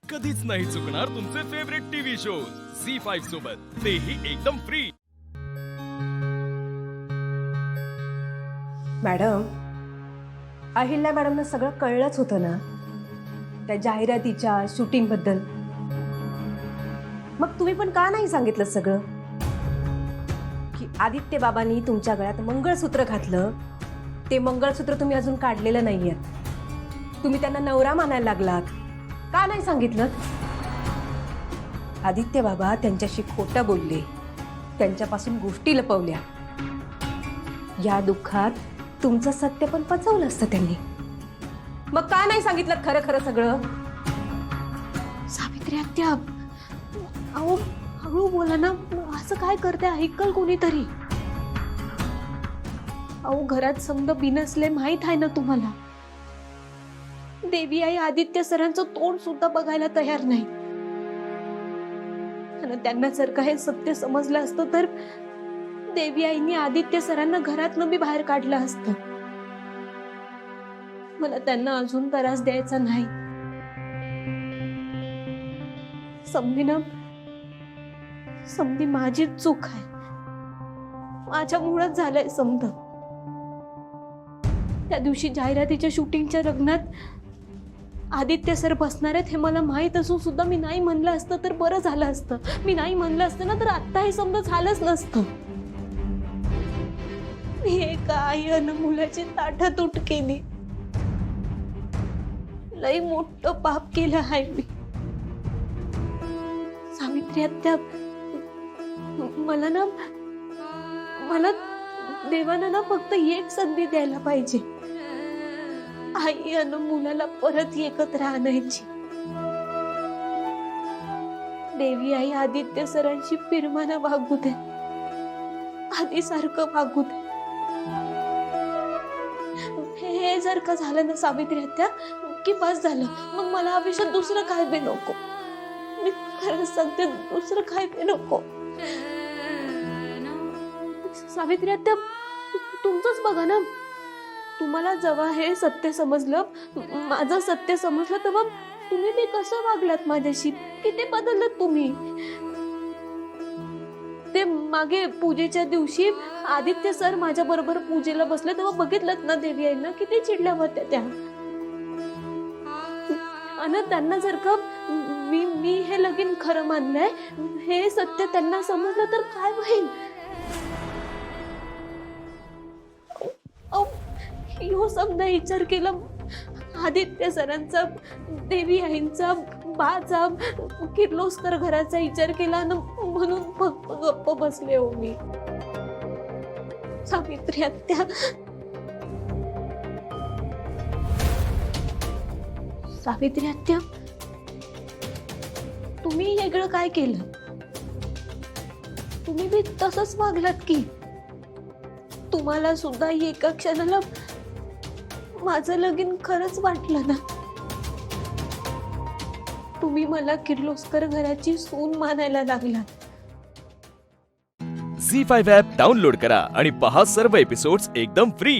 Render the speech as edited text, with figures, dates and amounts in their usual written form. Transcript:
कधीच नाही चुकणार तुमचे फेवरेट टीव्ही शोज झी5 सोबत, तेही एकदम फ्री। मॅडम, अहिल्या मॅडमना सगळं कळलंच होतं ना त्या जाहिरातीच्या शूटिंग बद्दल। मग तुम्ही पण का नाही सांगितलं सगळं की आदित्य बाबांनी तुमच्या गळ्यात मंगळसूत्र घातलं, ते मंगळसूत्र तुम्ही अजून काढलेलं नाहीये, तुम्ही त्यांना नवरा मानायला लागलात, का नाही सांगितलं? आदित्य बाबा त्यांच्याशी खोटं बोलले, त्यांच्यापासून गोष्टी लपवल्या, या दुःखात तुमचं सत्य पण पचवलं असतं त्यांनी, मग का नाही सांगितलं खरं खरं सगळं? सावित्री आत्या, अहो हळू बोला ना, असं काय करते, ऐकल कोणीतरी। अहो घरात समजा बिनसले माहित आहे ना तुम्हाला। देवी आई आदित्य सरांचं तोंड सुद्धा बघायला तयार नाही, आणि त्यांना जर का हे सत्य समजलं असतं तर देवी आईनी आदित्य सरांना घरातनं बी बाहेर काढलं असतं। मला त्यांना अजून त्रास द्यायचा नाही, समधी माझीच चूक आहे, माझ्यामुळेच झालंय समद। त्या दिवशी जाहिरातीच्या शूटिंगच्या लग्नात आदित्य सर बसणार आहेत हे मला माहित असून सुद्धा मी नाही म्हणलं असतं तर बरं झालं असतं। मी नाही म्हणलं असतं ना तर आता हे समजा झालंच नसतं। मी एका आई आणि मुलाची ताटातूट केली, लई मोठं पाप केलं आहे मी। सावित्री आत्या, मला देवानं ना फक्त एक संधी द्यायला पाहिजे, आई आणि मुलाला परत एकत्र आणायची। देवी आई आदित्य सरांशी प्रेमानं वागू दे, आधीसारखं वागू दे। हे जर का झालं ना सावित्री आत्या की बस झालं, मग मला आयुष्यात दुसरं काय बी नको। मी खरंच सांगते, दुसरं काय बी नको। सावित्री आत्या, तुमचंच बघा ना, तुम्हाला जेव्हा हे सत्य समजलं, माझं सत्य समजलं, तेव्हा तुम्ही बी कसं वागलात माझ्याशी, किती बदललात तुम्ही। ते मागे पूजेच्या दिवशी आदित्य सर माझ्या बरोबर पूजेला बसले तेव्हा बघितलं ना देवी आईंना किती चिडल्या होत्या त्या। आणि त्यांना जर का मी हे लगीन खरं मानलंय, हे सत्य त्यांना समजलं तर काय होईल? ह्यो समजा विचार केला आदित्य सरांचा, देवी आईंचा, बाचा, किर्लोस्कर घराचा विचार केला ना, म्हणून फक्त गप्प बसले हो मी। सावित्री आत्या, सावित्री आत्या, तुम्ही वेगळं काय केलं? तुम्ही बी तसंच वागलात की? तुम्हाला सुद्धा एका क्षणाला माझं लगीन खरंच वाटलं ना? तुम्ही मला किर्लोस्कर घराची सून मानायला लागलात। झी5 ॲप डाउनलोड करा आणि पहा सर्व एपिसोड्स एकदम फ्री।